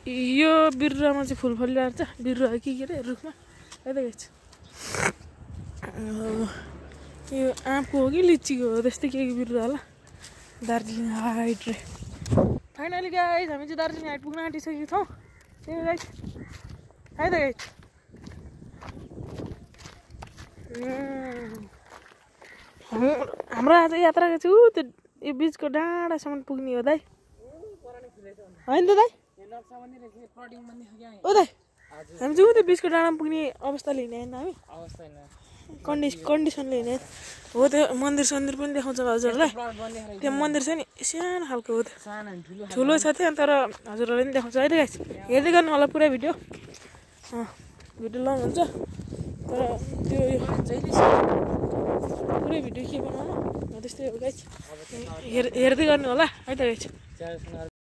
यो बिरुवामा चाहिँ फुल फलिरहेको छ बिरुवा के अरे रुखमा है त गाइस यो आँपको हो कि लिचीको हो त्यस्तै के बिरुवा होला दार्जिलिङ हाइट रे फाइनली गाइस हामी चाहिँ दार्जिलिङ हाइट पुग्न आँटिसकेको छौँ त्यही गाइस है त गाइस हाम्रो आज यात्रा चाहिँ ऊ त्यो यो बिचको डाँडासम्म पुग्ने हो दाइ होइन त दाइ ओ दाइ हामी चाहिँ ऊ त्यो बिचको डाँडामा पुग्ने अवस्थाले हिँड्ने होइन हामी कन्डिसनले हिँड्ने हो त्यो मन्दिर सन्दिर पनि देखाउँछ हजुरहरूलाई त्यो मन्दिर छ नि सानो खालको हो त्यो ठुलो छ त्यो तर हजुरहरूले पनि देखाउँछ अहिले गाइस हेर्दै गर्नु होला पुरै भिडियो लङ हुन्छ तर त्यो पुरै भिडियो के बनाउनु त्यस्तै हो गाइस हेर्दै गर्नु होला है त गाइस